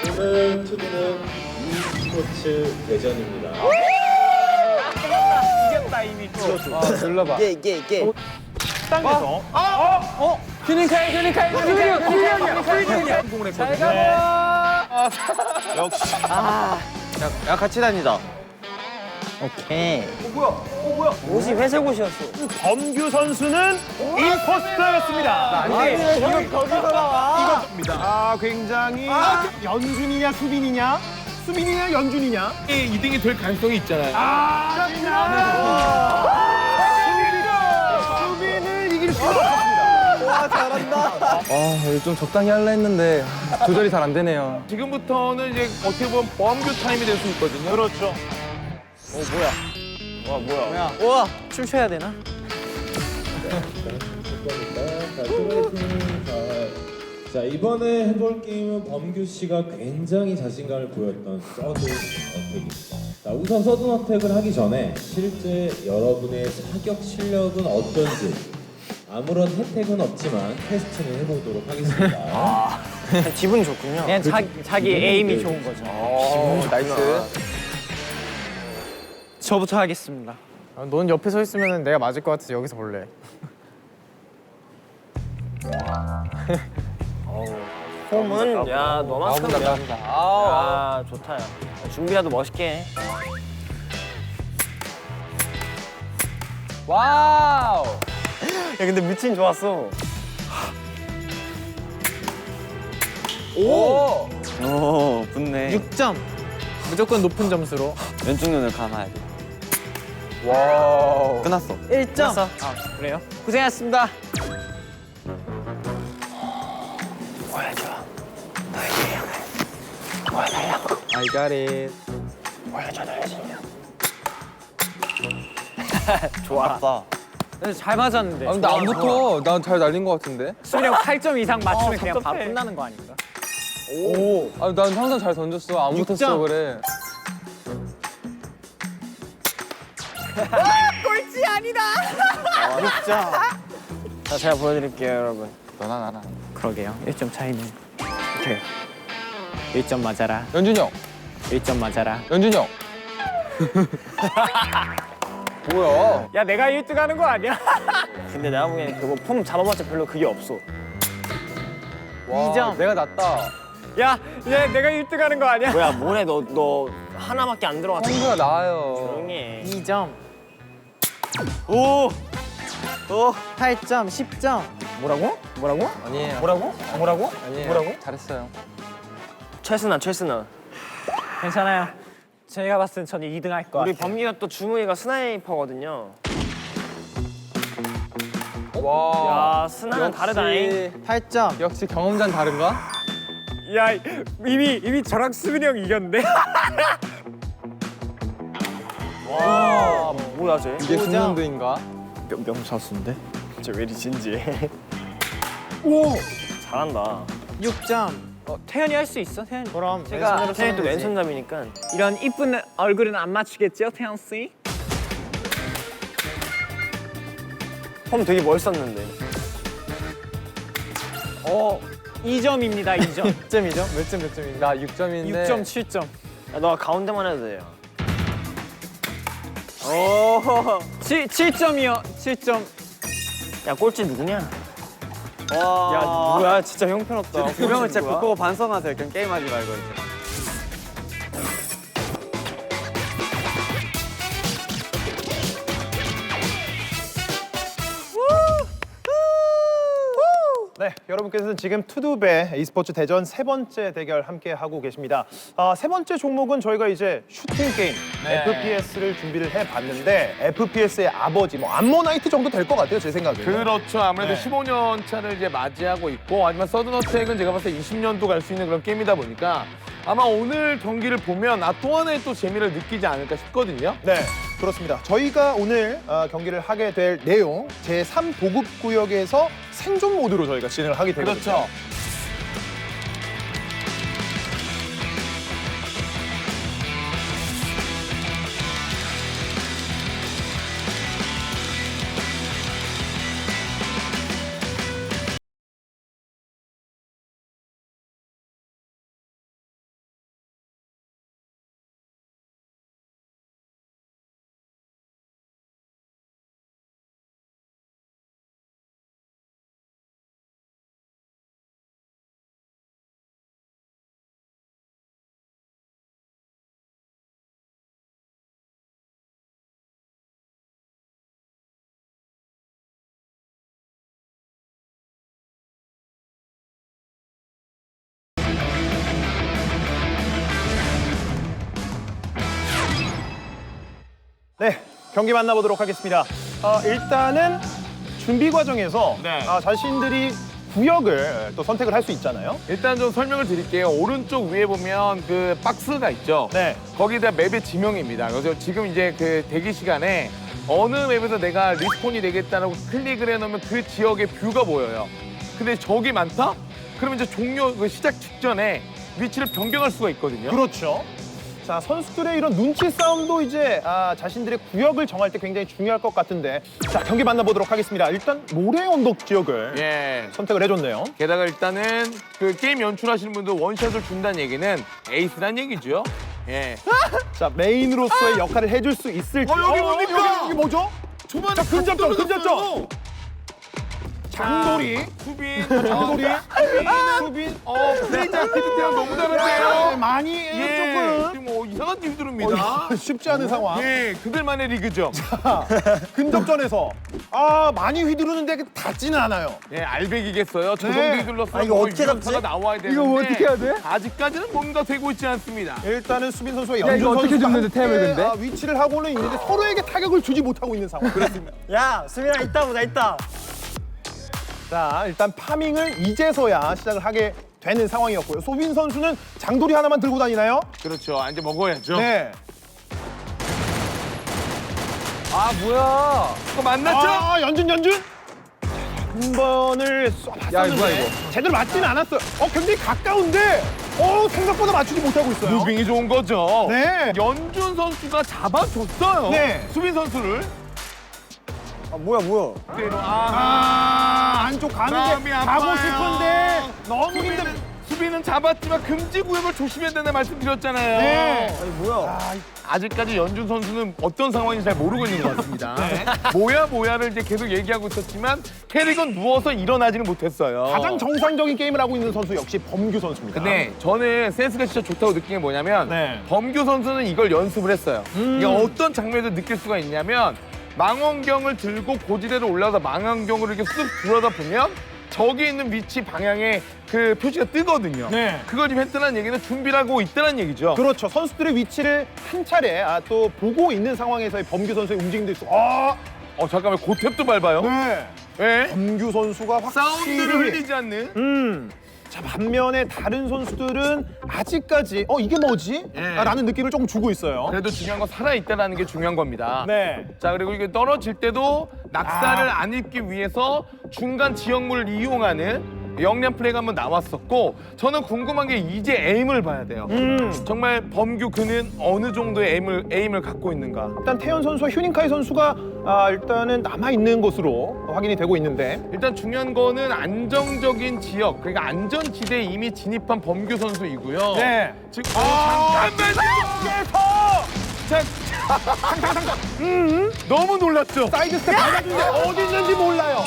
오늘 투비는 e스포츠 대전입니다. 이겼다 이미. 눌러봐. 게. 땅에서. 휴닝카이. 잘 가고. 역시. 야 같이 다니자. 오케이. 뭐야? 옷이 회색 옷이었어. 범규 선수는 임포스터였습니다. 아니, 거기서 나와. 이겁니다. 굉장히 연준이냐 수빈이냐? 수빈이냐 연준이냐? 2등이 될 가능성이 있잖아요. 수빈을 이길 수가 없습니다. 와 잘한다. 이거 좀 적당히 할라 했는데 조절이 잘 안 되네요. 지금부터는 이제 어떻게 보면 범규 타임이 될 수 있거든요. 그렇죠. 뭐야? 우와 춤춰야 되나? 자, 이번에 해볼 게임은 범규 씨가 굉장히 자신감을 보였던 서든 어택입니다. 자, 우선 서든 어택을 하기 전에 실제 여러분의 사격 실력은 어떤지 아무런 혜택은 없지만 테스트는 해보도록 하겠습니다. 기분 좋군요. 그냥 자기 에임이 좋은 거죠. 나이스. 저부터 하겠습니다. 넌 옆에 서 있으면 내가 맞을 것 같아서 여기서 볼래. 폼은 야 너만큼이야. 아 좋다 야. 준비라도 멋있게 해. 와우. 야 근데 루틴 좋았어. 오. 오 붙네. 6점. 무조건 높은 점수로. 왼쪽 눈을 감아야 돼. 와우. 끝났어. 1점. 끝났어. 아, 그래요? 고생하셨습니다. 보여줘. 너에게 향을 보여달라고. I got it. 보여줘 너의 실력. 좋았다. 잘 맞았는데. 근데 안 붙어. 난 잘 날린 것 같은데. 수령 8점 이상 맞추면 그냥 바로 끝나는 거 아닌가? 오. 난 항상 잘 던졌어. 안 붙었어 그래. 꼴찌 아니다. 6점. 자, 제가 보여드릴게요, 여러분. 너나 나나. 그러게요. 1점 차이는. 오케이. 1점 맞아라. 연준이 형. 1점 맞아라. 연준이 형. 뭐야? 야, 내가 1등 하는 거 아니야? 근데 내가 보기엔 그거 폼 잡아봤자 별로 그게 없어. 와, 2점. 내가 낫다. 야, 내가 1등 하는 거 아니야? 뭐야, 뭐래, 너 하나밖에 안 들어갔잖아. 형수가 나아요. 조용히 해. 2점. 오! 8점, 10점. 뭐라고? 아니에요. 뭐라고? 아니에요. 뭐라고? 잘했어요. 최순아. 괜찮아요. 제가 봤을 땐 저는 2등 할 거 같아요. 우리 범기가 또 주무이가 스나이퍼거든요. 와. 야, 스나는 다르다잉. 8점. 역시 경험자는 다른가? 야, 이미 저랑 수빈이 형 이겼는데? 와, 뭐야 쟤? 이게 승문도인가? 명사수인데? 쟤 왜 이리 진지해? 오! 잘한다. 6점. 태연이 할 수 있어, 태연이? 그럼 제가 태연이 또 왼손잡이니까. 이런 이쁜 얼굴은 안 맞추겠죠, 태연 씨? 폼 되게 멋있었는데. 2점입니다, 2점. 몇 점이죠? 몇 점인가? 나 6점인데. 6점, 7점. 야, 너가 가운데만 해도 돼요. 오, 7점이요, 7점. 야, 꼴찌 누구냐? 야, 뭐야, 진짜 형편없다. 두 명은 진짜 그거 반성하세요. 그냥 게임하지 말고 이제. 네, 여러분께서는 지금 투두배 e스포츠 대전 세 번째 대결 함께 하고 계십니다. 세 번째 종목은 저희가 이제 슈팅 게임 FPS를 준비를 해봤는데 FPS의 아버지, 뭐 암모나이트 정도 될 것 같아요, 제 생각에. 그렇죠. 아무래도 네. 15년 차를 이제 맞이하고 있고, 하지만 서든 어택은 제가 봤을 때 20년도 갈 수 있는 그런 게임이다 보니까 아마 오늘 경기를 보면 또 하나의 또 재미를 느끼지 않을까 싶거든요. 네, 그렇습니다. 저희가 오늘 경기를 하게 될 내용 제3보급구역에서 생존 모드로 저희가 진행을 하게 되거든요. 그렇죠. 네, 경기 만나보도록 하겠습니다. 일단은 준비 과정에서 네. 자신들이 구역을 또 선택을 할 수 있잖아요. 일단 좀 설명을 드릴게요. 오른쪽 위에 보면 그 박스가 있죠. 네. 거기다 맵의 지명입니다. 그래서 지금 이제 그 대기 시간에 어느 맵에서 내가 리스폰이 되겠다라고 클릭을 해놓으면 그 지역의 뷰가 보여요. 근데 적이 많다? 그러면 이제 종료 그 시작 직전에 위치를 변경할 수가 있거든요. 그렇죠. 자, 선수들의 이런 눈치 싸움도 이제 자신들의 구역을 정할 때 굉장히 중요할 것 같은데, 자, 경기 만나보도록 하겠습니다. 일단 모래 언덕 지역을 예. 선택을 해줬네요. 게다가 일단은 그 게임 연출하시는 분도 원샷을 준다는 얘기는 에이스란 얘기죠. 예. 자, 메인으로서의 역할을 해줄 수 있을지. 여기 뭡니까? 여기 뭐죠? 자, 근접점, 근접점. 장돌이. 수빈, 장돌이. 수빈. 플레이자 헤드태양 너무 잘하세요. 많이 예. 조금 지금 뭐 이상한 팀 들어옵니다. 쉽지 않은 상황. 예, 그들만의 리그죠. 근접전에서 많이 휘두르는데 닿지는 않아요. 예, 알백이겠어요. 저 정도 네. 휘둘렀으면 이거 어떻게 유효타가 잡지? 나와야 되는데 이거 어떻게 해야 돼? 아직까지는 뭔가 되고 있지 않습니다. 일단은 수빈 선수와 이거 연준 어떻게 선수가 줬는데, 탭을 함께, 근데? 위치를 하고는 있는데 서로에게 타격을 주지 못하고 있는 상황. 그렇습니다. 야, 수빈아 있다 보자 있다. 자, 일단 파밍을 이제서야 시작을 하게 되는 상황이었고요. 소빈 선수는 장돌이 하나만 들고 다니나요? 그렇죠. 이제 먹어야죠. 네. 아 뭐야? 그거 만났죠? 연준. 한 번을 쏴봤었는데 야, 이거 뭐야, 이거? 제대로 맞지는 않았어요. 굉장히 가까운데 생각보다 맞추지 못하고 있어요. 무빙이 좋은 거죠. 네. 연준 선수가 잡아줬어요. 네. 수빈 선수를. 뭐야. 그대로 안쪽 가는데 마음이 가고 아파요. 싶은데 너무 힘들. 수빈은 잡았지만 금지 구역을 조심해야 된다 말씀드렸잖아요. 네. 뭐야. 아직까지 연준 선수는 어떤 상황인지 잘 모르고 있는 것 같습니다. 뭐야를 이제 계속 얘기하고 있었지만 캐릭은 누워서 일어나지는 못했어요. 가장 정상적인 게임을 하고 있는 선수 역시 범규 선수입니다. 근데 저는 센스가 진짜 좋다고 느낀 게 뭐냐면 네. 범규 선수는 이걸 연습을 했어요. 이게 어떤 장면에서 느낄 수가 있냐면 망원경을 들고 고지대로 올라가서 망원경으로 이렇게 쓱 들여다보면 저기 있는 위치 방향에 그 표시가 뜨거든요. 네. 그걸 지금 했다는 얘기는 준비를 하고 있다는 얘기죠. 그렇죠. 선수들의 위치를 한 차례 또 보고 있는 상황에서의 범규 선수의 움직임도 있어. 잠깐만 고탭도 밟아요. 네. 예? 범규 선수가 사운드를 확실히 흘리지 않는. 자, 반면에 다른 선수들은 아직까지 이게 뭐지? 예. 라는 느낌을 조금 주고 있어요. 그래도 중요한 건 살아있다는 게 중요한 겁니다. 네. 자, 그리고 이게 떨어질 때도 낙사를 안 입기 위해서 중간 지역물을 이용하는 영리한 플레이가 한번 나왔었고, 저는 궁금한 게 이제 에임을 봐야 돼요. 정말 범규 그는 어느 정도의 에임을 갖고 있는가. 일단 태연 선수와 휴닝카이 선수가 일단은 남아있는 것으로 확인이 되고 있는데 일단 중요한 거는 안정적인 지역, 그러니까 안전지대에 이미 진입한 범규 선수이고요. 네. 지금 잠깐만요. 자, 너무 놀랐죠? 사이드 스텝 밟아주는데 어디 있는지 몰라요.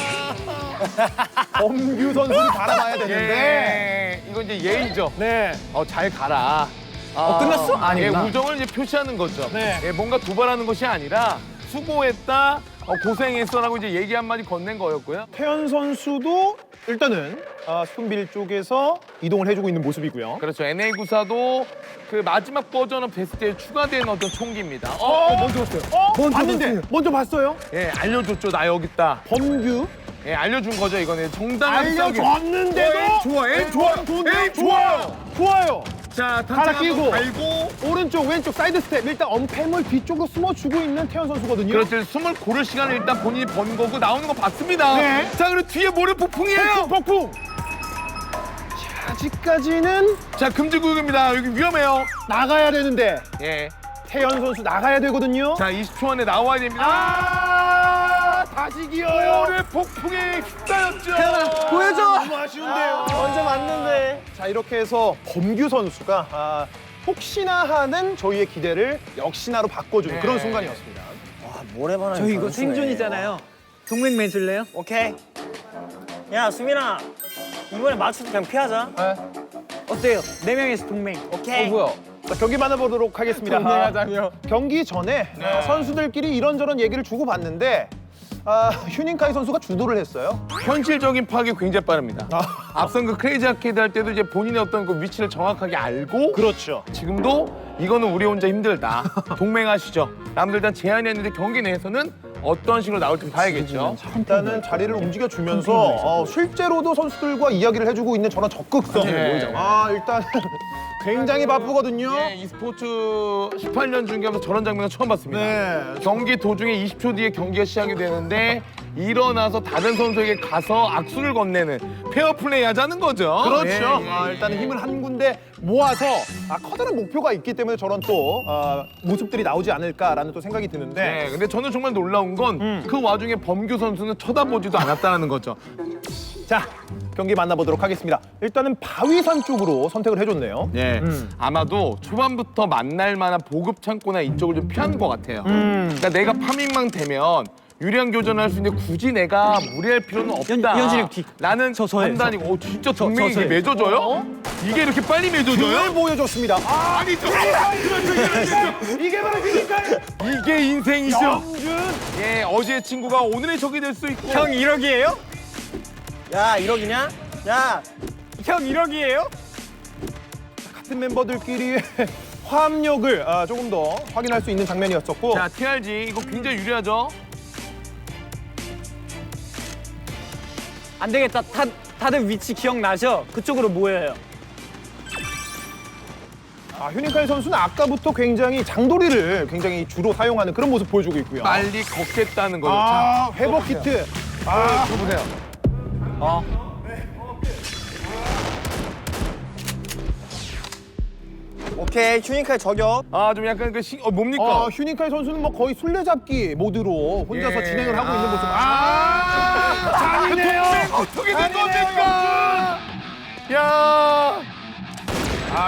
범규 선수를 바라봐야 되는데 이건 이제 예의죠. 네. 잘 가라. 끝났어? 아니구나. 우정을 이제 표시하는 거죠. 네. 뭔가 도발하는 것이 아니라 수고했다, 고생했어라고 이제 얘기 한마디 건넨 거였고요. 태연 선수도 일단은 스톤빌 쪽에서 이동을 해주고 있는 모습이고요. 그렇죠. NA94도 그 마지막 버전업 됐을 때 추가된 어떤 총기입니다. 먼저 봤어요. 봤는데 먼저 봤어요. 예, 알려줬죠. 나 여기 있다. 범규 예, 알려준 거죠. 이거는 정당한 싸움이. 알려줬는데도 좋아, 에임 좋아요. 좋아요. 자, 갈아 단차 끼고. 갈고. 오른쪽 왼쪽 사이드 스텝 일단 언패물 뒤쪽으로 숨어주고 있는 태연 선수거든요. 그렇죠. 숨을 고를 시간을 일단 본인이 번 거고 나오는 거 봤습니다. 네. 자, 그리고 뒤에 모래 폭풍이에요. 폭풍. 자, 아직까지는 자, 금지구역입니다. 여기 위험해요. 나가야 되는데 예. 태연 선수 나가야 되거든요. 자, 20초 안에 나와야 됩니다. 다시 기어요. 모래 폭풍에 휩싸였죠. 보여줘. 너무 아쉬운데요. 먼저 맞는데. 자, 이렇게 해서 범규 선수가 혹시나 하는 저희의 기대를 역시나로 바꿔주는 네. 그런 순간이었습니다. 모래바람이 저희 이거 변수네. 생존이잖아요. 동맹 맺을래요? 오케이. 야 수민아 이번에 맞춰도 그냥 피하자. 어때요? 4명에서 동맹. 오케이. 뭐야? 자, 경기 만나보도록 하겠습니다. 동맹하자며. 경기 전에 선수들끼리 이런저런 얘기를 주고받는데 휴닝카이 선수가 주도를 했어요. 현실적인 파악이 굉장히 빠릅니다. 앞선 그 크레이지 아케이드 할 때도 이제 본인의 어떤 그 위치를 정확하게 알고 그렇죠. 지금도 이거는 우리 혼자 힘들다. 동맹하시죠. 남들 일단 제안했는데 경기 내에서는 어떤 식으로 나올지 봐야겠죠. 일단은 자리를 움직여주면서 실제로도 선수들과 이야기를 해주고 있는 저런 적극성. 네. 일단 굉장히 바쁘거든요. 네, e스포츠 18년 중계하면서 저런 장면을 처음 봤습니다. 네. 경기 도중에 20초 뒤에 경기가 시작이 되는데 일어나서 다른 선수에게 가서 악수를 건네는 페어플레이 하자는 거죠. 그렇죠. 예. 일단은 힘을 한 군데 모아서 커다란 목표가 있기 때문에 저런 또 모습들이 나오지 않을까라는 또 생각이 드는데 네, 근데 저는 정말 놀라운 건 그 와중에 범규 선수는 쳐다보지도 않았다는 거죠. 자, 경기 만나보도록 하겠습니다. 일단은 바위산 쪽으로 선택을 해줬네요. 예, 아마도 초반부터 만날 만한 보급 창고나 이쪽을 좀 피하는 것 같아요. 그러니까 내가 파밍만 되면 유리한 교전을 할 수 있는데 굳이 내가 무리할 필요는 없다. 연진이 뒤. 라는 판단이고, 진짜 동맹이 이게 맺어져요? 이게 이렇게 빨리 맺어져요? 등을 보여줬습니다. 아니, 이게 바로 휴닝카이! 이게 인생이죠. 영준! 예, 어제의 친구가 오늘의 적이 될 수 있고. 형 1억이에요? 야 1억이냐? 야 형 1억이에요? 같은 멤버들끼리의 화합력을 조금 더 확인할 수 있는 장면이었었고 자, TRG 이거 굉장히 유리하죠? 안 되겠다. 다들 위치 기억나죠? 그쪽으로 모여요. 휴닝카이 선수는 아까부터 굉장히 장도리를 굉장히 주로 사용하는 그런 모습 보여주고 있고요. 빨리 걷겠다는 거죠. 자, 회복 키트. 이거 보세요. 오케이 휴닝카이 저격. 좀 약간 그 뭡니까? 휴닝카이 선수는 뭐 거의 술래잡기 모드로 혼자서 예. 진행을 하고 있는 모습. 잔이네요. 어떻게 된 겁니까? 야,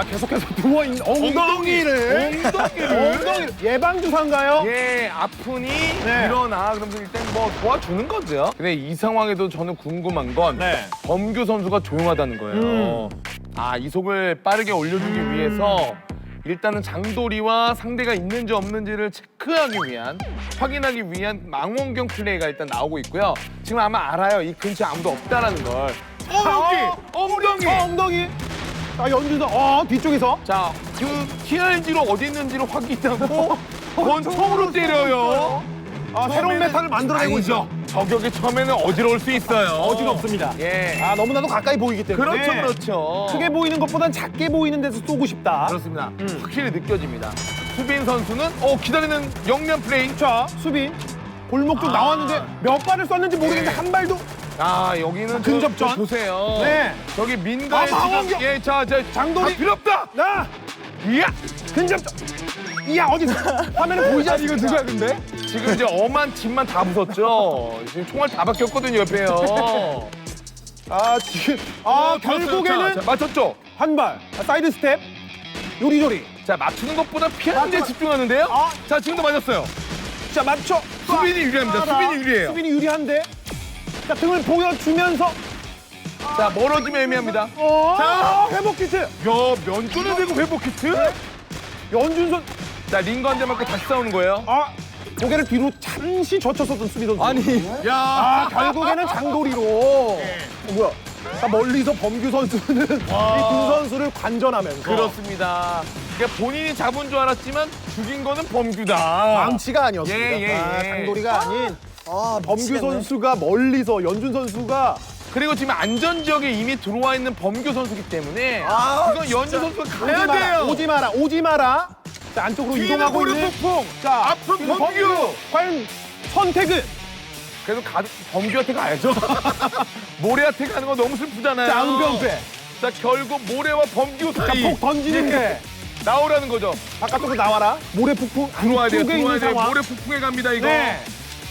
계속해서 누워있는 엉덩이를 예방 주사인가요? 예, 아프니 네. 일어나. 그러면서 일단 뭐 도와주는 거죠. 근데 이 상황에도 저는 궁금한 건 네. 범규 선수가 조용하다는 거예요. 이 속을 빠르게 올려주기 위해서 일단은 장도리와 상대가 있는지 없는지를 체크하기 위한, 확인하기 위한 망원경 플레이가 일단 나오고 있고요. 지금 아마 알아요. 이 근처에 아무도 없다라는 걸. 여기 엉덩이. 엉덩이. 연준선 뒤쪽에서 자, 그 TRG로 어디 있는지를 확인하고 권총으로 때려요. 새로운 메타를 만들어내고 있죠. 저격이 처음에는 어지러울 수 있어요. 어지럽습니다. 예. 너무나도 가까이 보이기 때문에 그렇죠. 크게 보이는 것보단 작게 보이는 데서 쏘고 싶다. 그렇습니다. 확실히 느껴집니다. 수빈 선수는 기다리는 영면 플레이. 자, 수빈 골목 쪽 나왔는데 몇 발을 쐈는지 모르겠는데 네. 한 발도. 여기는 근접전. 저 보세요. 네. 저기 민가의 망원경. 지금 장도리. 필요 없다. 이야. 근접전. 이야 어디서 화면에 보이지 않습니까? 이거 누구야 근데? 지금 이제 엄한 집만 다 부쉈죠. 지금 총알 다 박혔거든요 옆에요. 지금 자, 결국에는 맞췄죠. 한 발 사이드 스텝 요리조리. 자, 맞추는 것보다 피하는 데 집중하는데요. 자, 지금도 맞았어요. 자, 맞춰. 수빈이 유리합니다. 수빈이 유리해요. 수빈이 유리한데. 자, 등을 보여주면서 자, 멀어지면 애매합니다. 자, 회복 키트. 야, 면전에 대고 회복 키트? 연준선 자, 링거 한 대 맞고 다시 싸우는 거예요. 고개를 뒤로 잠시 젖혔었던 수비 선수. 야, 결국에는 장도리로. 뭐야? 자, 멀리서 범규 선수는 이 두 선수를 관전하면서 그렇습니다. 그러니까 본인이 잡은 줄 알았지만 죽인 거는 범규다. 망치가 아니었습니다. 예. 장도리가 아닌 범규 선수가 멀리서 연준 선수가 그리고 지금 안전 지역에 이미 들어와 있는 범규 선수기 때문에 이건 연주 선수가 가야 오지 마라, 돼요. 오지 마라, 오지 마라. 자, 안쪽으로 뒤에는 이동하고 모래 있는. 폭풍. 자, 앞은 지금 범규. 과연 선택은? 그래도 범규한테 가야죠. 모래한테 가는 건 너무 슬프잖아요. 자, 은병패. 자, 결국 모래와 범규 자, 사이 폭 던지는데 나오라는 거죠. 바깥쪽으로 나와라. 모래 폭풍 들어와야 돼요. 안쪽에 있는 들어와야 돼요. 상황. 모래 폭풍에 갑니다, 이거. 네.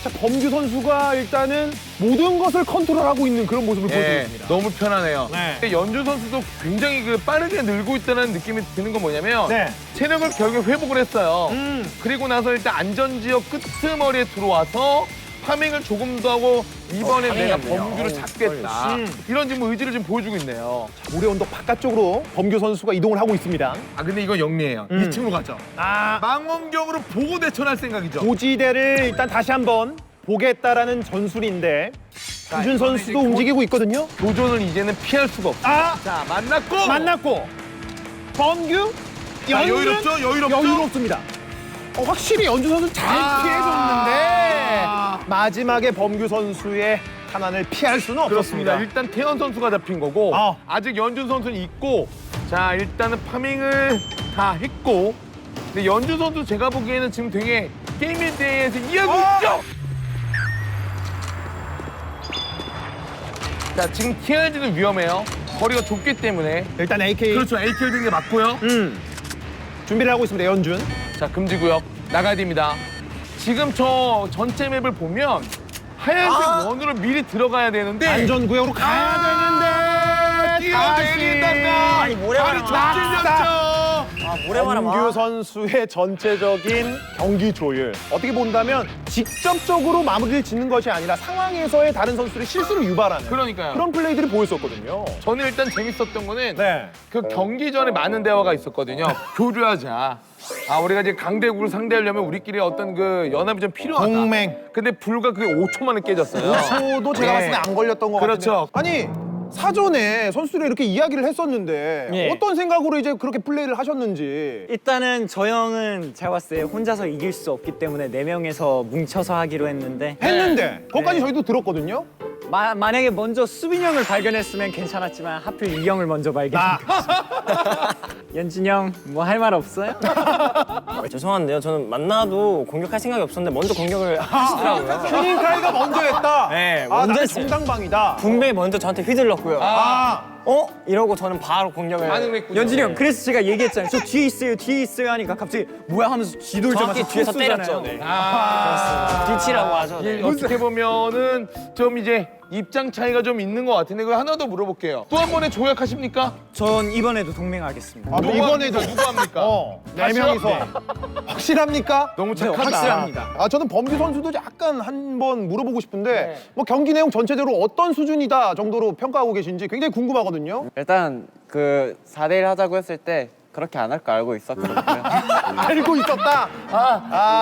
자, 범규 선수가 일단은 모든 것을 컨트롤하고 있는 그런 모습을 보여주고 예, 있습니다. 너무 편하네요. 네. 근데 연준 선수도 굉장히 빠르게 늘고 있다는 느낌이 드는 건 뭐냐면 네. 체력을 결국 회복을 했어요. 그리고 나서 일단 안전지역 끄트머리에 들어와서 파밍을 조금 더 하고 이번에 내가 범규를 잡겠다. 이런 지금 의지를 지금 보여주고 있네요. 모래 언덕 바깥쪽으로 범규 선수가 이동을 하고 있습니다. 아 근데 이건 영리해요. 2층으로 가죠. 아, 망원경으로 보고 대처할 생각이죠. 고지대를 일단 다시 한번 보겠다라는 전술인데 유준 선수도 움직이고 있거든요. 교전을 이제는 피할 수가 없어. 아, 자 만났고 만났고 범규 자, 연준 여유롭죠? 여유롭죠? 여유롭습니다. 확실히 연준 선수 잘 피해줬는데 마지막에 범규 선수의 탄환을 피할 수는 그렇습니다. 없었습니다. 일단 태연 선수가 잡힌 거고 아직 연준 선수는 있고 자 일단은 파밍을 다 했고 근데 연준 선수 제가 보기에는 지금 되게 게임에 대해서 이해하고 있죠? 자 지금 TRG는 위험해요. 거리가 좁기 때문에 일단 AK 그렇죠. AK를 드는 게 맞고요. 준비를 하고 있습니다. 연준. 자 금지구역 나가야 됩니다. 지금 저 전체 맵을 보면 하얀색 원으로 미리 들어가야 되는데 안전구역으로 가야 되는데 뛰어내린다. 아니, 모래바람 다리 젖질렸죠. 모래바람 범규 선수의 전체적인 경기 조율 어떻게 본다면 직접적으로 마무리를 짓는 것이 아니라 상황에서의 다른 선수들의 실수를 유발하는 그러니까요. 그런 플레이들이 보였었거든요. 저는 일단 재밌었던 거는 네. 그 경기 전에 많은 대화가 있었거든요. 교류하자. 아 우리가 이제 강대국을 상대하려면 우리끼리 어떤 그 연합이 좀 필요하다. 동맹. 근데 불과 그게 5초 만에 깨졌어요. 5초도 제가 네. 봤을 때 안 걸렸던 것 그렇죠. 같은데. 아니 사전에 선수들이 이렇게 이야기를 했었는데 예. 어떤 생각으로 이제 그렇게 플레이를 하셨는지. 일단은 저 형은 제가 봤을 때 혼자서 이길 수 없기 때문에 4명에서 뭉쳐서 하기로 했는데 했는데 그것까지 저희도 들었거든요. 만약에 먼저 수빈 형을 발견했으면 괜찮았지만 하필 이 형을 먼저 발견했어요. 연진이 형 뭐 할 말 없어요? 죄송한데요. 저는 만나도 공격할 생각이 없었는데 먼저 공격을 하시더라고요. 휴닝카이가 먼저 했다. 네, 아, 먼저 나는 했어요. 정당방이다. 분명히 먼저 저한테 휘둘렀고요. 이러고 저는 바로 공격을. 반응을 했군요. 연진이 형 그래서 제가 얘기했잖아요. 저 뒤에 있어요 하니까 갑자기 뭐야 하면서 뒤돌자마자 정확히 뒤에서 때렸죠. 네. 뒤치라고 하죠. 네. 어떻게 보면은 좀 이제 입장 차이가 좀 있는 것 같은데 그 하나 더 물어볼게요. 또 한 번에 조약하십니까? 전 이번에도 동맹하겠습니다. 아, 누구 이번에도 합니까? 누구 합니까? 네 다시요? 명이서 확실합니까? 너무 착하다. 확실합니다. 아 저는 범규 선수도 약간 한번 물어보고 싶은데 뭐 경기 내용 전체적으로 어떤 수준이다 정도로 평가하고 계신지 굉장히 궁금하거든요. 일단 그 4대1 하자고 했을 때 그렇게 안 할 거 알고 있었거든요. 알고 있었다.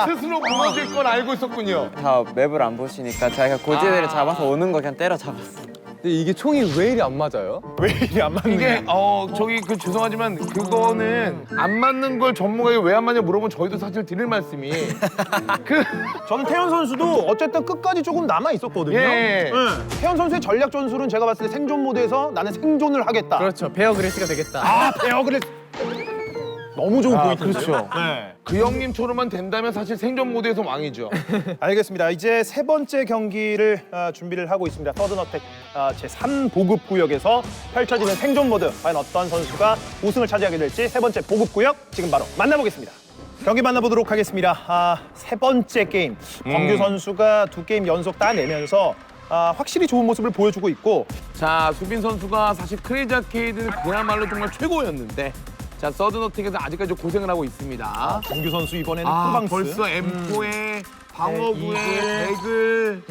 스스로 무너질 건 알고 있었군요. 다 맵을 안 보시니까 제가 고지대를 잡아서 오는 거 그냥 때려 잡았어요. 근데 이게 총이 왜 이리 안 맞아요? 왜 이리 안 맞는 이게 거야? 저기 그 죄송하지만 그거는 안 맞는 걸 전문가에게 왜 안 맞냐 물어보면 저희도 사실 드릴 말씀이 그 저는 태현 선수도 어쨌든 끝까지 조금 남아 있었거든요. 예. 태현 선수의 전략 전술은 제가 봤을 때 생존 모드에서 나는 생존을 하겠다. 그렇죠. 베어 그리스가 되겠다. 아 베어그릴 너무 좋은 포인트죠. 그렇죠. 네. 그 형님처럼만 된다면 사실 생존 모드에서 왕이죠. 알겠습니다. 이제 세 번째 경기를 준비를 하고 있습니다. 서든어택 제3 보급 구역에서 펼쳐지는 생존 모드. 과연 어떤 선수가 우승을 차지하게 될지 세 번째 보급 구역 지금 바로 만나보겠습니다. 경기 만나보도록 하겠습니다. 세 번째 게임. 범규 선수가 2게임 연속 따내면서 확실히 좋은 모습을 보여주고 있고 자, 수빈 선수가 사실 크레이지 아케이드는 그야말로 정말 최고였는데 자, 서든어택에서 아직까지 고생을 하고 있습니다. 범규 선수 이번에는 아, 후방스. 벌써 M4에 방어구에 백을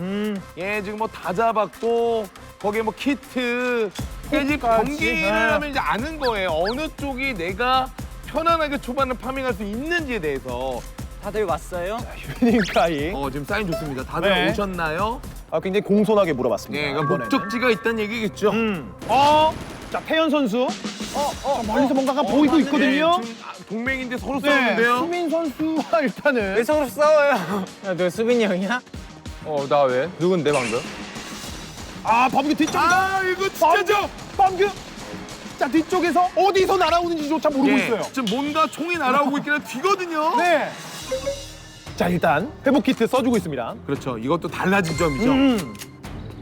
예 지금 뭐 다 잡았고 거기에 뭐 키트 이게 이제 경기를 하면 이제 아는 거예요. 어느 쪽이 내가 편안하게 초반을 파밍할 수 있는지에 대해서 다들 왔어요? 휴닝카이. 지금 사인 좋습니다. 다들 네. 오셨나요? 굉장히 공손하게 물어봤습니다. 네, 그러니까 이번에는. 목적지가 있다는 얘기겠죠. 자 태현 선수. 자, 멀리서 뭔가가 보이고 있거든요. 네, 지금 동맹인데 서로 네, 싸우는데요. 수민 선수와 일단은 왜 서로 싸워요? 야, 너 수빈이 형이야? 나 왜? 누군데 방금? 범규 뒤쪽에서 이거 진짜죠? 범규 자 뒤쪽에서 어디서 날아오는지조차 모르고 예, 있어요. 지금 뭔가 총이 날아오고 있긴 한데 뒤거든요. 네. 자 일단 회복 키트 써주고 있습니다. 그렇죠. 이것도 달라진 점이죠.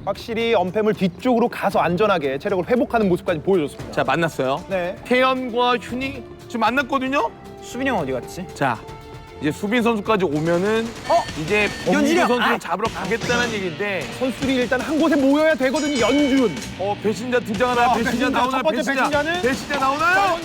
확실히 언팸을 뒤쪽으로 가서 안전하게 체력을 회복하는 모습까지 보여줬습니다. 자, 만났어요. 네. 태연과 휴닝 지금 만났거든요. 수빈이 형 어디 갔지? 자, 이제 수빈 선수까지 오면은 이제 범규 연준이요? 선수를 잡으러 가겠다는 얘기인데 선수들이 일단 한 곳에 모여야 되거든요. 연준. 배신자 등장하나? 배신자 배신자, 나오나? 첫 번째 배신자는? 배신자 자, 나오나요?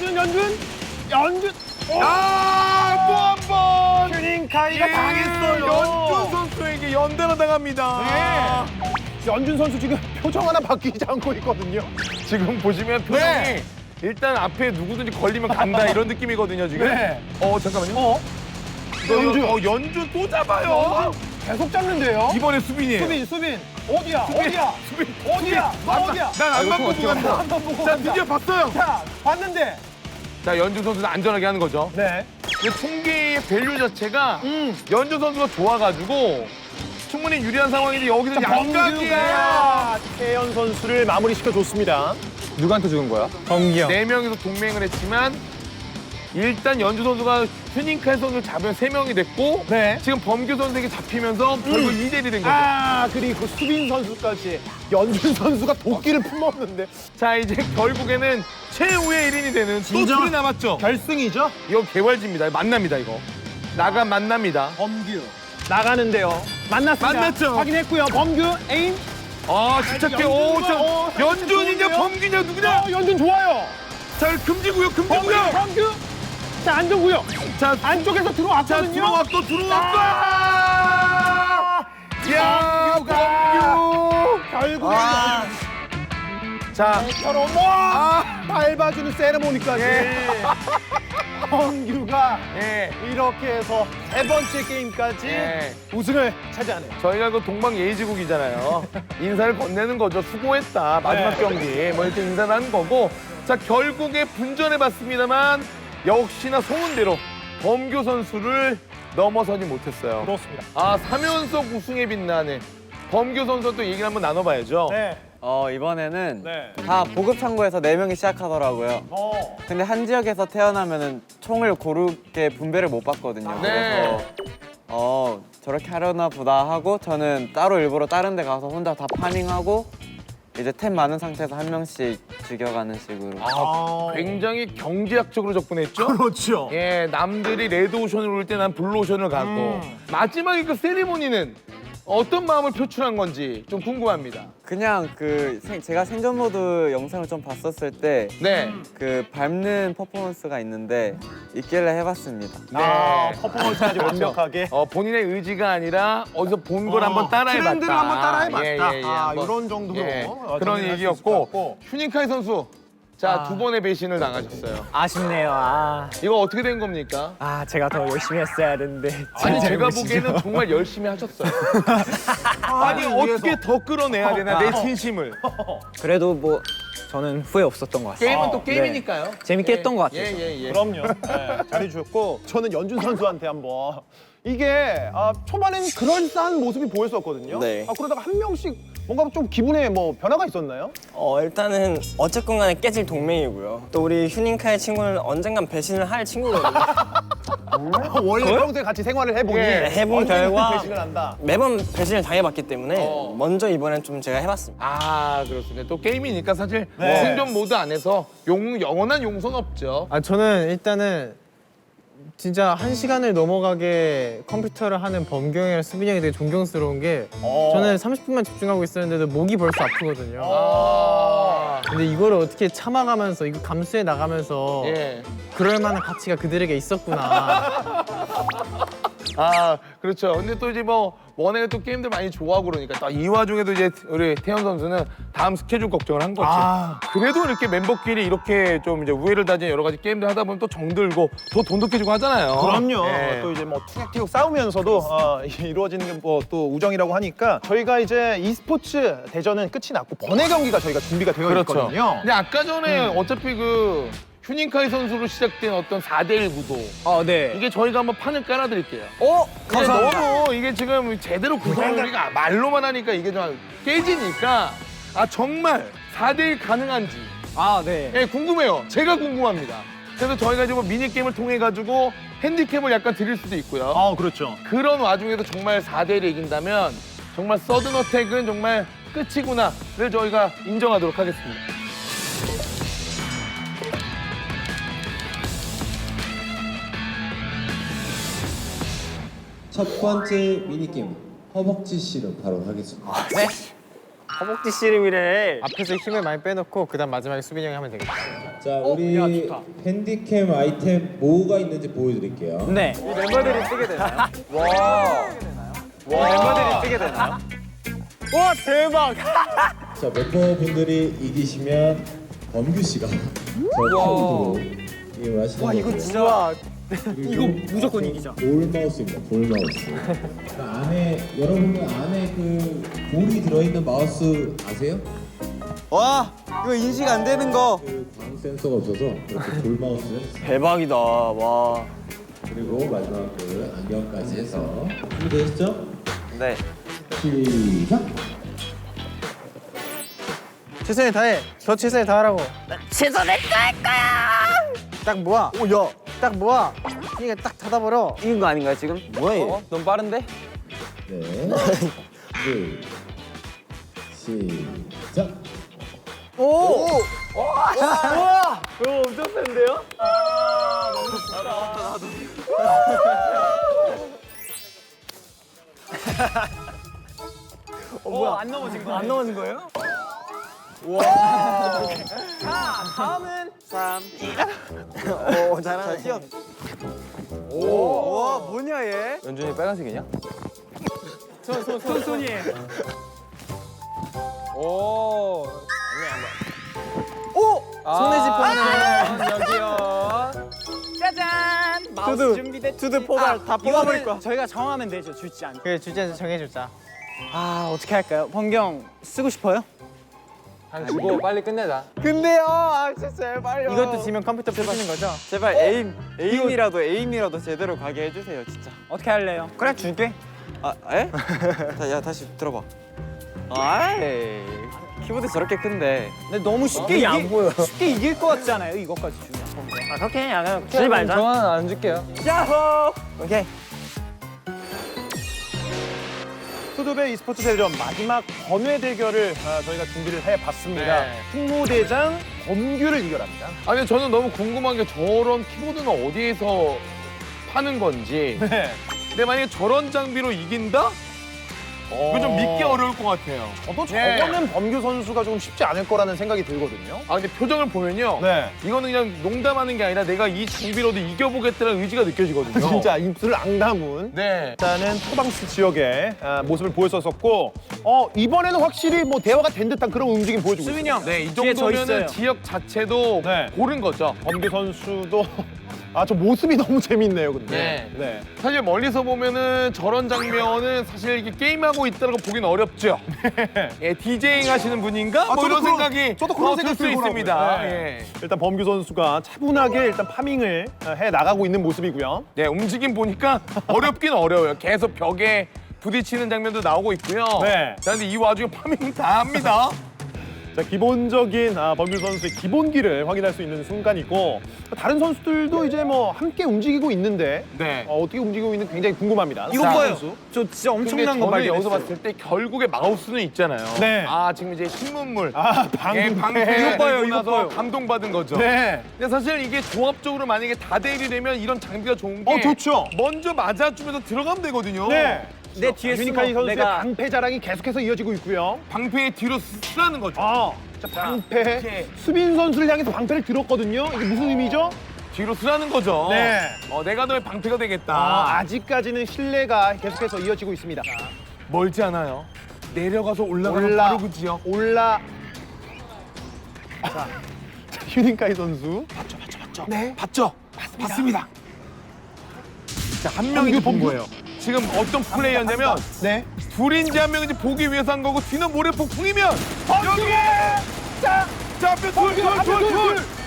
연준. 또 한 번! 휴닝카이가 당했어요. 연준 선수에게 연달아 당합니다. 네. 연준 선수 지금 표정 하나 바뀌지 않고 있거든요. 지금 보시면 표정이 네. 일단 앞에 누구든지 걸리면 간다 이런 느낌이거든요, 지금. 네. 잠깐만요. 연준. 연준 또 잡아요. 계속 잡는데요. 이번에 수빈이에요. 수빈. 어디야? 수빈. 어디야? 너 어디야? 난 안만 보고 간다. 한번 보고 자, 간다. 드디어 봤어요. 자, 봤는데. 자, 연준 선수는 안전하게 하는 거죠. 네. 근데 총기의 밸류 자체가 연준 선수가 좋아가지고 충분히 유리한 상황인데 여기서 양각이에요. 범규가 태연 선수를 마무리시켜줬습니다. 누구한테 죽은 거야? 범기 형. 4명이서 동맹을 했지만 일단 연준 선수가 휴닝칼 선수를 잡으면 3명이 됐고 네. 지금 범규 선수에게 잡히면서 결국 2대1이 된 거죠. 그리고 수빈 선수까지. 연준 선수가 도끼를 품었는데. 자, 이제 결국에는 최후의 1인이 되는 또 진짜? 둘이 남았죠. 결승이죠? 이거 개활지입니다. 만납니다, 이거. 만납니다. 범규. 나가는데요. 만났습니다. 만났죠? 확인했고요. 범규, 에임. 집착해. 연준이가, 연준이냐, 좋은데요? 범규냐, 누구냐? 연준 좋아요. 자, 금지구역. 범규. 자, 안전구요. 자, 안쪽에서 자, 들어왔거든요. 들어왔고. 야, 범규. 결국에 자, 저런 밟아주는 세레모니까지. 범규가 이렇게 해서 3번째 게임까지 예. 우승을 차지하네요. 저희가 그 동방 예의지국이잖아요. 인사를 건네는 거죠. 수고했다. 마지막 네. 경기. 뭐 이렇게 인사를 하는 거고. 자, 결국에 분전해봤습니다만 역시나 소문대로 범규 선수를 넘어서지 못했어요. 그렇습니다. 3연속 우승에 빛나는 범규 선수 또 얘기를 한번 나눠봐야죠. 네. 이번에는 네. 다 보급 창고에서 4명이 시작하더라고요. 근데 한 지역에서 태어나면은 총을 고르게 분배를 못 받거든요. 네. 그래서 저렇게 하려나 보다 하고 저는 따로 일부러 다른 데 가서 혼자 다 파밍하고 이제 템 많은 상태에서 한 명씩 죽여가는 식으로. 굉장히 경제학적으로 접근했죠. 그렇죠. 예, 남들이 레드 오션을 올 때 난 블루 오션을 가고 마지막에 그 세리머니는 어떤 마음을 표출한 건지 좀 궁금합니다. 그냥 제가 생존 모드 영상을 좀 봤었을 때 네. 그 밟는 퍼포먼스가 있는데 있길래 해봤습니다. 퍼포먼스까지 완벽하게. 본인의 의지가 아니라 어디서 본 걸 한번 따라해봤다. 트렌드를 한번 따라해봤다. 한번. 이런 정도로 그런 정리할 수 있을 것 얘기였고 같고. 휴닝카이 선수 자, 2번의 배신을 당하셨어요. 아쉽네요. 이거 어떻게 된 겁니까? 제가 더 열심히 했어야 되는데. 아니 제 제가 잘못이죠. 보기에는 정말 열심히 하셨어요. 아니 어떻게 더 끌어내야 되나 내 진심을. 그래도 뭐 저는 후회 없었던 것 같습니다. 게임은 또 게임이니까요. 재밌게 했던 것 같아요. 예. 그럼요. 네, 잘해주셨고 저는 연준 선수한테 한번 이게 초반엔 그럴싸한 모습이 보였었거든요. 네. 그러다가 한 명씩 뭔가 좀 기분에 뭐 변화가 있었나요? 일단은 어쨌건 간에 깨질 동맹이고요. 또 우리 휴닝카의 친구는 언젠간 배신을 할 친구거든요. 원래 평소에 같이 생활을 해보니 해본 언젠가 결과 배신을 한다. 매번 배신을 당해봤기 때문에 먼저 이번엔 좀 제가 해봤습니다. 그렇습니다. 또 게임이니까 사실 네. 생존 모드 안에서 영원한 용서는 없죠. 저는 일단은 진짜 1시간을 넘어가게 컴퓨터를 하는 범규 형이랑 수빈이 형이 되게 존경스러운 게 저는 30분만 집중하고 있었는데도 목이 벌써 아프거든요. 근데 이거를 어떻게 참아가면서 이거 감수해 나가면서 예. 그럴 만한 가치가 그들에게 있었구나. 그렇죠. 근데 또 이제 뭐 워낙에 또 게임들 많이 좋아하고 그러니까 또 이 와중에도 이제 우리 태연 선수는 다음 스케줄 걱정을 한 거지. 그래도 이렇게 멤버끼리 이렇게 좀 이제 우애를 다진 여러 가지 게임들 하다 보면 또 정들고 더 돈독해지고 하잖아요. 그럼요. 예. 또 이제 뭐 투격투격 싸우면서도 이루어지는 게 뭐 또 우정이라고 하니까 저희가 이제 e스포츠 대전은 끝이 났고 번외 경기가 저희가 준비가 되어 그렇죠. 있거든요. 근데 아까 전에 어차피 그 휴닝카이 선수로 시작된 어떤 4대1 구도 네. 이게 저희가 한번 판을 깔아드릴게요. 감사합니다. 너무 이게 지금 제대로 구성을 우리가 말로만 하니까 이게 좀 깨지니까 정말 4대1 가능한지 네. 예, 궁금해요. 제가 궁금합니다. 그래서 저희가 이제 뭐 미니게임을 통해 가지고 핸디캡을 약간 드릴 수도 있고요. 그렇죠. 그런 와중에도 정말 4대1을 이긴다면 정말 서든어택은 정말 끝이구나를 저희가 인정하도록 하겠습니다. 첫 번째 미니게임 허벅지 씨름 바로 하겠습니다. 허벅지 씨름이래. 앞에서 힘을 많이 빼놓고 그다음 마지막에 수빈이 형이 하면 되겠다. 자, 우리 핸디캠 아이템 뭐가 있는지 보여드릴게요. 네. 이 멤버들이 뜨게 되나요? 멤버들이 뜨게 되나요? 와 대박! 자, 멤버분들이 이기시면 범규 씨가 저 카운트로 게임을 하시는 거예요. 이거 진짜 이거 무조건 이기자. 볼 마우스입니다. 볼 마우스. 그 안에 여러분들 안에 그 볼이 들어있는 마우스 아세요? 와 이거 인식 안 되는 거. 그 광 센서가 없어서 이렇게 볼 마우스를 했어요. 대박이다. 와. 그리고 마지막 그 안경까지 해서 준비되셨죠? 네. 시작. 최선을 다해. 더 최선을 다하라고. 최선을 다할 거야. 딱 모아. 오야 딱 모아. 이게 딱 닫아버려. 이긴 거 아닌가요 지금? 뭐야 이거? 너무 빠른데? 네. 둘. 시작. 엄청 센데요? 뭐야 안 넘어진 거? 안 넘어진 거예요? 자 다음은 3 오 잘하네. 오 뭐냐 얘? 연준이 빨간색이냐? 손이. 오. 손에 짚어놓고. 여기요. 짜잔. 마우스 준비됐. 투드 포발 다 뽑아버릴 거야. 저희가 정하면 되죠. 줄지 않게. 그래 주제 정해주자. 어떻게 할까요? 번경 쓰고 싶어요? 주고 빨리 끝내자. 근데요, 진짜 제발요. 이것도 지면 컴퓨터 부시는 거죠? 제발 에임이라도 제대로 가게 해주세요 진짜. 어떻게 할래요? 그래 줄게. 아 에? 야 다시 들어봐. 아이 키보드 저렇게 큰데. 근데 너무 쉽게 쉽게 이길 것 같잖아요. 이것까지 주면. 그렇게 해. 그냥 주지 말자. 저는 안 줄게요. 야호. 오케이. 투두배 e스포츠 대전 마지막 번외 대결을 저희가 준비를 해봤습니다. 풍무대장 범규를 이겨랍니다. 아니 저는 너무 궁금한 게 저런 키보드는 어디에서 파는 건지. 근데 만약에 저런 장비로 이긴다? 이거 좀 믿기 어려울 것 같아요. 저도 저거는 범규 선수가 좀 쉽지 않을 거라는 생각이 들거든요. 아 근데 표정을 보면요. 네. 이거는 그냥 농담하는 게 아니라 내가 이 장비로도 이겨보겠다는 의지가 느껴지거든요. 진짜 입술을 앙다문. 네. 일단은 프랑스 지역의 모습을 보였었고 이번에는 확실히 뭐 대화가 된 듯한 그런 움직임 보여주고 수빈이 있어요. 형. 네, 이 뒤에 저 정도면은 있어요. 지역 자체도 네. 고른 거죠. 범규 선수도 저 모습이 너무 재밌네요, 근데. 네. 사실 멀리서 보면은 저런 장면은 사실 이게 게임하고 있다는 거 보긴 어렵죠. 예, 디제잉 하시는 분인가? 뭐 저도 이런 그런- 생각이 저도 그런 생각 들 수 들더라고요. 있습니다. 네. 예. 일단 범규 선수가 차분하게 일단 파밍을 해 나가고 있는 모습이고요. 네, 움직임 보니까 어렵긴 어려워요. 계속 벽에 부딪히는 장면도 나오고 있고요. 네. 자, 근데 이 와중에 파밍 다 합니다. 자, 기본적인 범규 선수의 기본기를 확인할 수 있는 순간이고 다른 선수들도 이제 뭐 함께 움직이고 있는데 네. 어떻게 움직이고 있는지 굉장히 궁금합니다. 이거 자, 봐요. 선수. 저 진짜 근데 엄청난 거 저는 여기서 발견했어요. 봤을 때 결국에 마우스는 있잖아요. 네. 지금 이제 신문물. 방패. 방패 이거 봐요, 들고 이거 나서 봐요. 감동받은 거죠. 네. 근데 사실 이게 조합적으로 만약에 다대일이 되면 이런 장비가 좋은 게 좋죠. 먼저 맞아주면서 들어가면 되거든요. 네. 내 뒤에 유니카이 숨어. 선수의 내가 방패 자랑이 계속해서 이어지고 있고요. 방패의 뒤로 쓰라는 거죠. 자, 방패. 이렇게. 수빈 선수를 향해서 방패를 들었거든요. 이게 무슨 의미죠? 뒤로 쓰라는 거죠. 네. 내가 너의 방패가 되겠다. 아직까지는 신뢰가 계속해서 이어지고 있습니다. 멀지 않아요. 내려가서 올라가면 올라. 바로 그 지역. 자, 유니카이 선수. 네. 봤죠? 봤습니다. 자, 한 명이 본 거예요. 지금 어떤 플레이였냐면 네. 둘인지 한 명인지 보기 위해서 한 거고 뒤는 모래폭풍이면 여기! 자, 앞에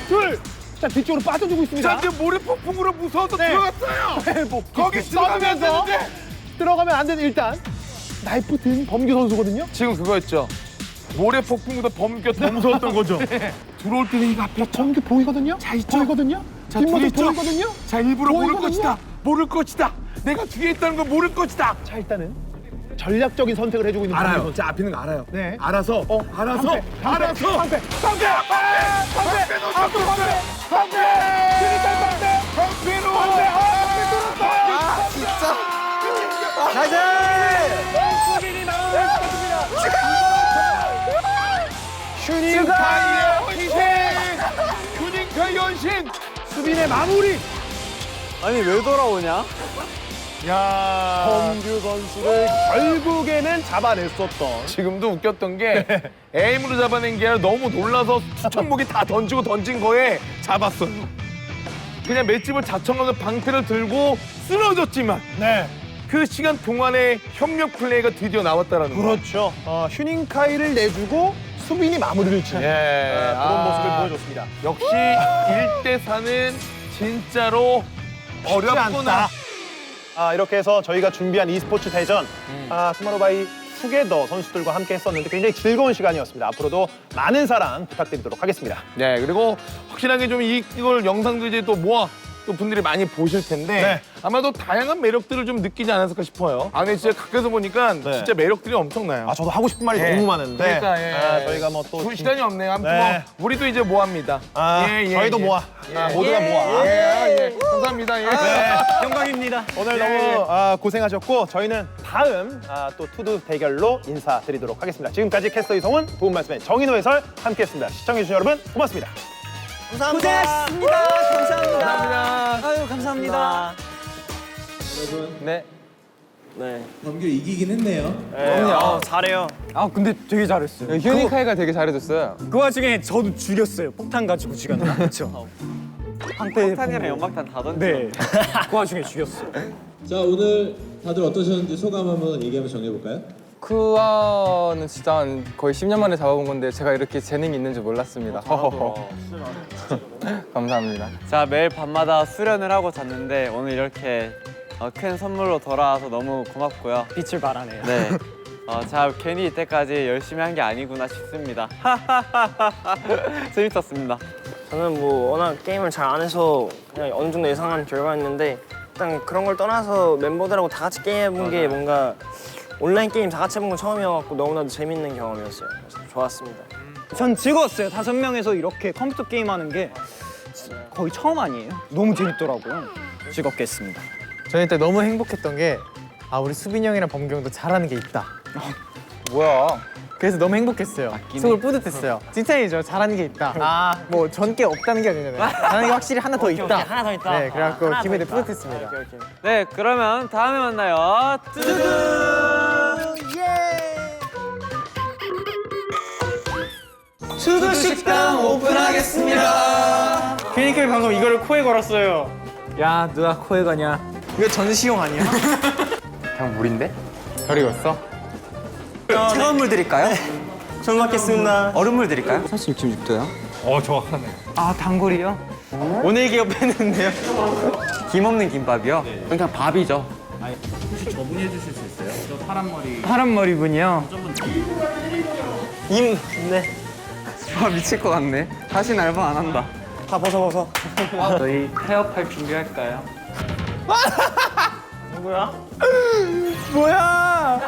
둘! 자, 뒤쪽으로 빠져주고 있습니다. 자, 이제 모래폭풍으로 무서워서 네. 들어갔어요. 네, 뭐 거기 들어가면 안 되는데. 들어가면 안 되는 일단 나이프 든 범규 선수거든요. 지금 그거였죠. 모래 폭풍보다 범규가 더 무서웠던 거죠. 들어올 때는 이거 앞에 범규 보이거든요? 자 있죠. 보이거든요? 자, 뒷모습 뒤에 있죠? 보이거든요? 자, 일부러 모를 보이거든요? 것이다. 모를 것이다. 내가 뒤에 있다는 걸 모를 것이다. 자, 일단은 전략적인 선택을 해주고 있는 알아요. 범규 자, 앞에 있는 거 알아요. 네. 알아서. 알아서. 알아서. 방패! 방패 슈닝카이의 희생! 슈닝카이 연신! 수빈의 마무리! 아니 왜 돌아오냐? 야 범규 선수를 결국에는 잡아냈었던 지금도 웃겼던 게 에임으로 잡아낸 게 아니라 너무 놀라서 수천목이 다 던지고 던진 거에 잡았어요. 그냥 맷집을 자청하면서 방패를 들고 쓰러졌지만 네. 그 시간 동안에 협력 플레이가 드디어 나왔다라는 거. 그렇죠. 슈닝카이를 내주고 수빈이 마무리를 지는 그런 모습을 보여줬습니다. 역시 1대4는 진짜로 어렵구나. 이렇게 해서 저희가 준비한 e스포츠 대전 투모로우바이 투게더 선수들과 함께 했었는데 굉장히 즐거운 시간이었습니다. 앞으로도 많은 사랑 부탁드리도록 하겠습니다. 네, 그리고 확실하게 좀 이걸 영상도 이제 또 모아 또 분들이 많이 보실 텐데 네. 아마도 다양한 매력들을 좀 느끼지 않았을까 싶어요. 근데 진짜 가까이서 보니까 진짜 매력들이 엄청나요. 저도 하고 싶은 말이 예. 너무 많은데 그러니까, 예. 저희가 뭐 또 줄 시간이 없네요. 아무튼 네. 뭐 우리도 이제 모아입니다. 저희도 모아. 모두가 모아. 예. 감사합니다. 예. 영광입니다. 오늘 너무 고생하셨고 저희는 다음 또 투두 대결로 인사드리도록 하겠습니다. 지금까지 캐스터 이성훈, 도움 말씀의 정인호 해설 함께했습니다. 시청해주신 여러분 고맙습니다. 고생하셨습니다. 감사합니다. 감사합니다. 아유 감사합니다. 여러분 네. 네. 범규 이기긴 했네요. 잘해요. 아 근데 되게 잘했어요. 휴닝카이가 되게 잘해줬어요. 그 와중에 저도 죽였어요. 폭탄 가지고 죽였나? 그렇죠. 폭탄이랑 연막탄 다 던져. 네. 그 와중에 죽였어요. 자 오늘 다들 어떠셨는지 소감 한번 얘기하면서 정해볼까요? 쿠아는 진짜 한 거의 10년 만에 잡아본 건데 제가 이렇게 재능이 있는 줄 몰랐습니다. 감사합니다. 자 매일 밤마다 수련을 하고 잤는데 오늘 이렇게 큰 선물로 돌아와서 너무 고맙고요. 빛을 발하네요. 네. 자 괜히 이때까지 열심히 한 게 아니구나 싶습니다. 재밌었습니다. 저는 뭐 워낙 게임을 잘 안 해서 그냥 어느 정도 예상한 결과였는데 일단 그런 걸 떠나서 멤버들하고 다 같이 게임해본 게 뭔가 온라인 게임 다 같이 해본 건 처음이어서 너무나도 재밌는 경험이었어요. 그래서 좋았습니다. 전 즐거웠어요. 5명에서 이렇게 컴퓨터 게임하는 게 거의 처음 아니에요? 너무 재밌더라고요. 즐겁게 했습니다. 저희 때 너무 행복했던 게 우리 수빈이 형이랑 범규 형도 잘하는 게 있다. 뭐야? 그래서 너무 행복했어요. 속을 뿌듯했어요. 칭찬이죠. 잘하는 게 있다. 뭐 전 게 없다는 게 아니잖아요. 잘하는 게 확실히 하나 더 있다. 하나 더 있다. 네, 그래갖고 하나 더 기분이 있다. 뿌듯했습니다. 네 그러면 다음에 만나요. 수도 식당 오픈하겠습니다. 휴닝카이 방금 이거를 코에 걸었어요. 야 누가 코에 거냐? 이거 전시용 아니야? 그냥 물인데? 별 익었어? 차가운 물 드릴까요? 잘 먹겠습니다. 얼음물 드릴까요? 36도요? 아 단골이요? 오늘 기업했는데요. 김 없는 김밥이요? 그냥 밥이죠. 파란 머리 분이요. 네. 아 미칠 것 같네. 다시는 알바 안 한다. 다 벗어. 저희 폐업할 준비할까요? 누구야? 뭐야?